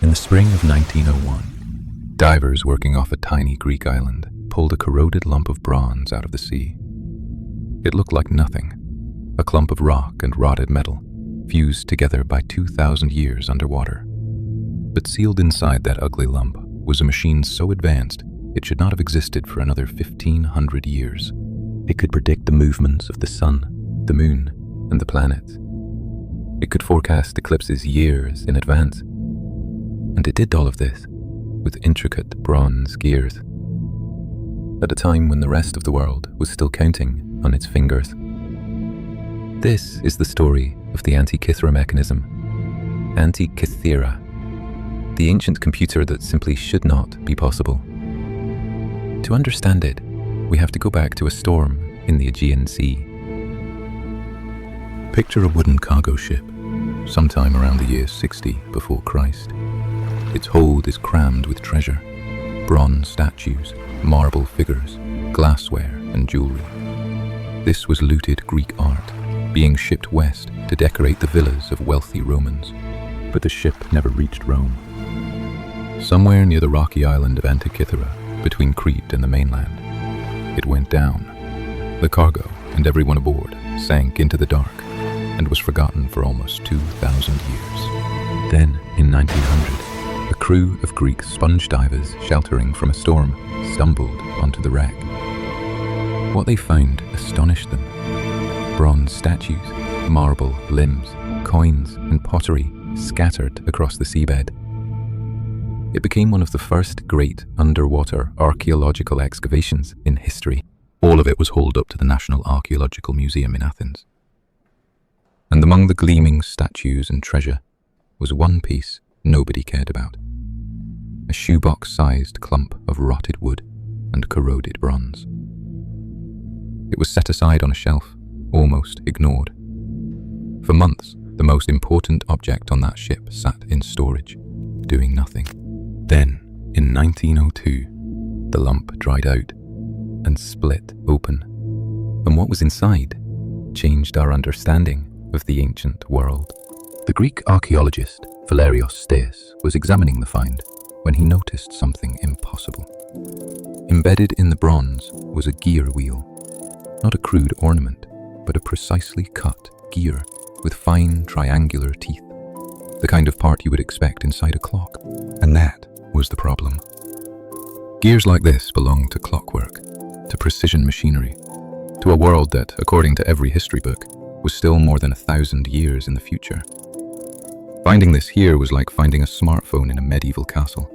In the spring of 1901, divers working off a tiny Greek island pulled a corroded lump of bronze out of the sea. It looked like nothing, a clump of rock and rotted metal, fused together by 2,000 years underwater. But sealed inside that ugly lump was a machine so advanced it should not have existed for another 1,500 years. It could predict the movements of the sun, the moon, and the planets. It could forecast eclipses years in advance. And it did all of this with intricate bronze gears, at a time when the rest of the world was still counting on its fingers. This is the story of the Antikythera Mechanism, Antikythera, the ancient computer that simply should not be possible. To understand it, we have to go back to a storm in the Aegean Sea. Picture a wooden cargo ship, sometime around the year 60 before Christ. Its hold is crammed with treasure, bronze statues, marble figures, glassware and jewelry. This was looted Greek art, being shipped west to decorate the villas of wealthy Romans. But the ship never reached Rome. Somewhere near the rocky island of Antikythera, between Crete and the mainland, it went down. The cargo and everyone aboard sank into the dark and was forgotten for almost 2,000 years. Then, in 1900, a crew of Greek sponge divers sheltering from a storm stumbled onto the wreck. What they found astonished them. Bronze statues, marble limbs, coins, and pottery scattered across the seabed. It became one of the first great underwater archaeological excavations in history. All of it was hauled up to the National Archaeological Museum in Athens. And among the gleaming statues and treasure was one piece nobody cared about. A shoebox-sized clump of rotted wood and corroded bronze. It was set aside on a shelf, almost ignored. For months, the most important object on that ship sat in storage, doing nothing. Then, in 1902, the lump dried out and split open. And what was inside changed our understanding of the ancient world. The Greek archaeologist Valerios Steas was examining the find when he noticed something impossible. Embedded in the bronze was a gear wheel, not a crude ornament, but a precisely cut gear with fine triangular teeth, the kind of part you would expect inside a clock. And that was the problem. Gears like this belonged to clockwork, to precision machinery, to a world that, according to every history book, was still more than 1,000 years in the future. Finding this here was like finding a smartphone in a medieval castle.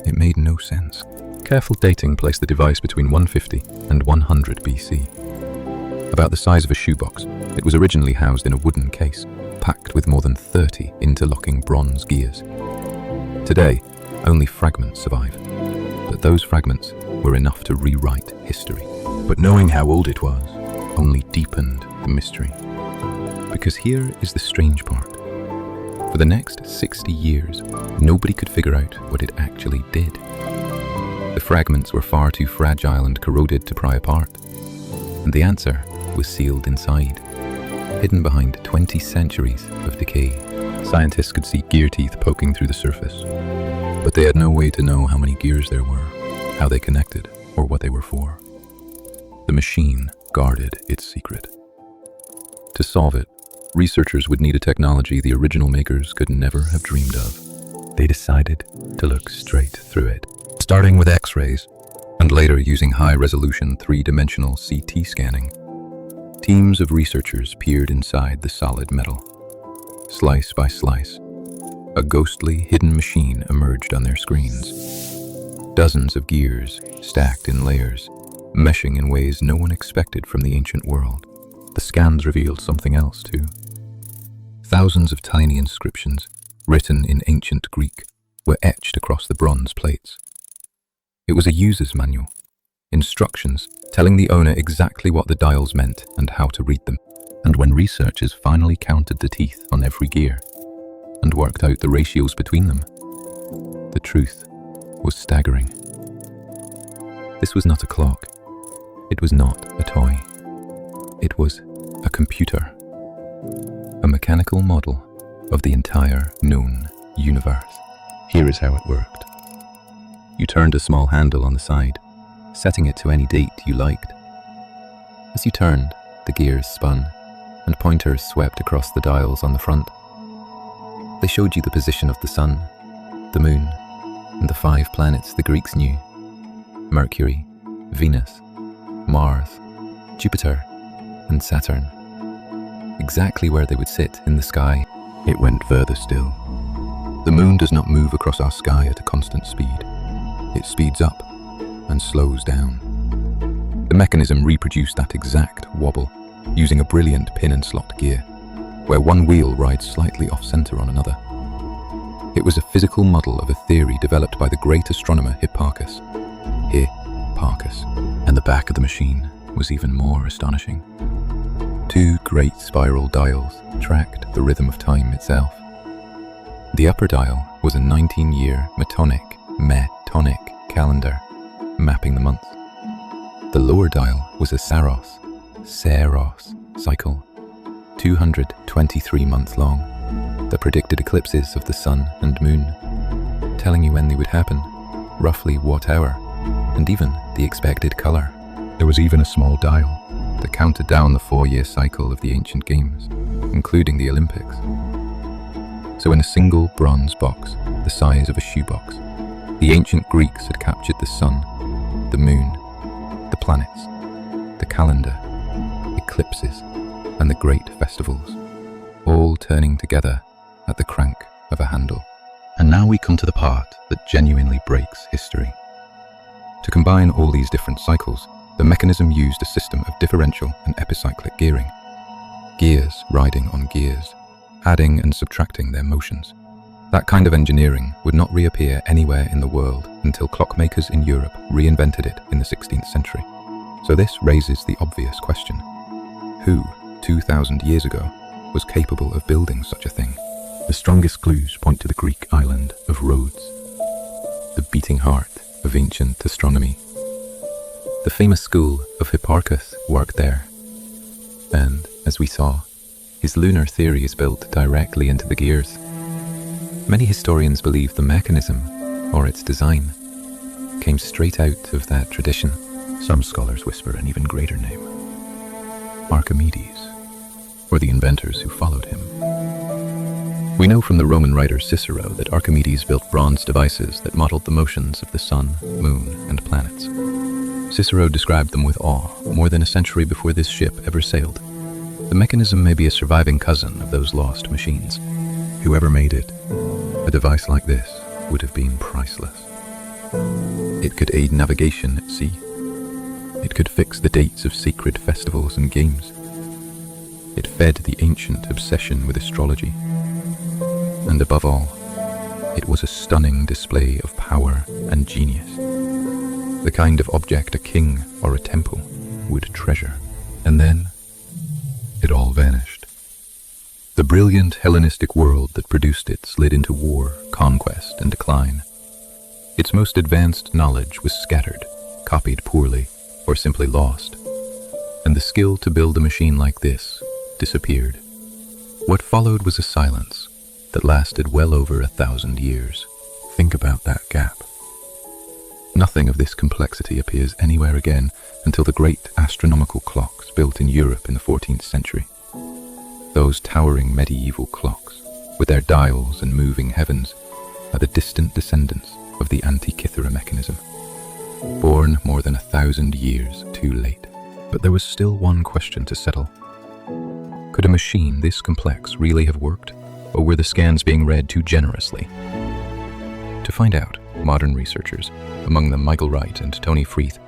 It made no sense. Careful dating placed the device between 150 and 100 BC. About the size of a shoebox, it was originally housed in a wooden case, packed with more than 30 interlocking bronze gears. Today, only fragments survive, but those fragments were enough to rewrite history. But knowing how old it was only deepened the mystery. Because here is the strange part. For the next 60 years, nobody could figure out what it actually did. The fragments were far too fragile and corroded to pry apart, and the answer was sealed inside, hidden behind 20 centuries of decay. Scientists could see gear teeth poking through the surface, but they had no way to know how many gears there were, how they connected, or what they were for. The machine guarded its secret. To solve it, researchers would need a technology the original makers could never have dreamed of. They decided to look straight through it, starting with X-rays, and later using high-resolution three-dimensional CT scanning. Teams of researchers peered inside the solid metal. Slice by slice, a ghostly hidden machine emerged on their screens. Dozens of gears stacked in layers, meshing in ways no one expected from the ancient world. The scans revealed something else too. Thousands of tiny inscriptions, written in ancient Greek, were etched across the bronze plates. It was a user's manual, instructions telling the owner exactly what the dials meant and how to read them. And when researchers finally counted the teeth on every gear and worked out the ratios between them, the truth was staggering. This was not a clock. It was not a toy. It was a computer, a mechanical model of the entire known universe. Here is how it worked. You turned a small handle on the side, setting it to any date you liked. As you turned, the gears spun, and pointers swept across the dials on the front. They showed you the position of the sun, the moon, and the 5 planets the Greeks knew: Mercury, Venus, Mars, Jupiter, and Saturn. Exactly where they would sit in the sky. It went further still. The moon does not move across our sky at a constant speed. It speeds up and slows down. The mechanism reproduced that exact wobble using a brilliant pin and slot gear, where one wheel rides slightly off-center on another. It was a physical model of a theory developed by the great astronomer Hipparchus. And the back of the machine was even more astonishing. 2 great spiral dials tracked the rhythm of time itself. The upper dial was a 19-year Metonic calendar, mapping the months. The lower dial was a Saros cycle, 223 months long, that predicted eclipses of the sun and moon, telling you when they would happen, roughly what hour, and even the expected color. There was even a small dial that counted down the 4-year cycle of the ancient games, including the Olympics. So in a single bronze box, the size of a shoebox, the ancient Greeks had captured the sun, the moon, the planets, the calendar, eclipses, and the great festivals, all turning together at the crank of a handle. And now we come to the part that genuinely breaks history. To combine all these different cycles, the mechanism used a system of differential and epicyclic gearing. Gears riding on gears, adding and subtracting their motions. That kind of engineering would not reappear anywhere in the world until clockmakers in Europe reinvented it in the 16th century. So this raises the obvious question: who, 2,000 years ago, was capable of building such a thing? The strongest clues point to the Greek island of Rhodes, the beating heart of ancient astronomy. The famous school of Hipparchus worked there, and, as we saw, his lunar theory is built directly into the gears. Many historians believe the mechanism, or its design, came straight out of that tradition. Some scholars whisper an even greater name: Archimedes, or the inventors who followed him. We know from the Roman writer Cicero that Archimedes built bronze devices that modeled the motions of the sun, moon, and planets. Cicero described them with awe more than a century before this ship ever sailed. The mechanism may be a surviving cousin of those lost machines. Whoever made it, a device like this would have been priceless. It could aid navigation at sea. It could fix the dates of sacred festivals and games. It fed the ancient obsession with astrology. And above all, it was a stunning display of power and genius. The kind of object a king or a temple would treasure. And then, it all vanished. The brilliant Hellenistic world that produced it slid into war, conquest, and decline. Its most advanced knowledge was scattered, copied poorly, or simply lost. And the skill to build a machine like this disappeared. What followed was a silence that lasted well over 1,000 years. Think about that gap. Nothing of this complexity appears anywhere again until the great astronomical clocks built in Europe in the 14th century. Those towering medieval clocks, with their dials and moving heavens, are the distant descendants of the Antikythera Mechanism, born more than 1,000 years too late. But there was still one question to settle. Could a machine this complex really have worked, or were the scans being read too generously? To find out, modern researchers, among them Michael Wright and Tony Freeth,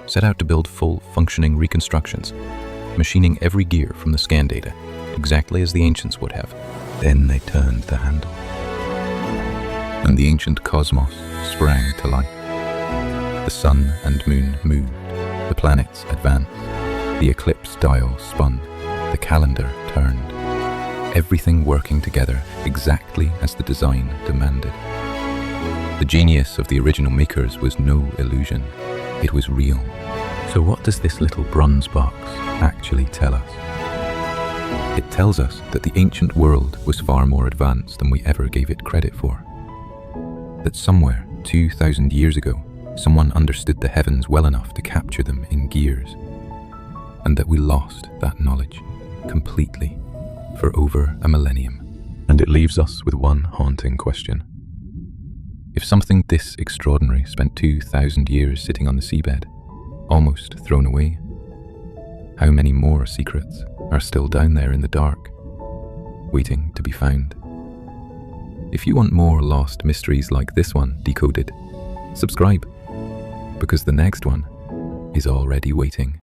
set out to build full, functioning reconstructions, machining every gear from the scan data, exactly as the ancients would have. Then they turned the handle, and the ancient cosmos sprang to life. The sun and moon moved, the planets advanced, the eclipse dial spun, the calendar turned, everything working together exactly as the design demanded. The genius of the original makers was no illusion, it was real. So what does this little bronze box actually tell us? It tells us that the ancient world was far more advanced than we ever gave it credit for. that somewhere 2,000 years ago, someone understood the heavens well enough to capture them in gears, and that we lost that knowledge completely for over a millennium. And it leaves us with one haunting question. If something this extraordinary spent 2,000 years sitting on the seabed, almost thrown away, how many more secrets are still down there in the dark, waiting to be found? If you want more lost mysteries like this one decoded, subscribe, because the next one is already waiting.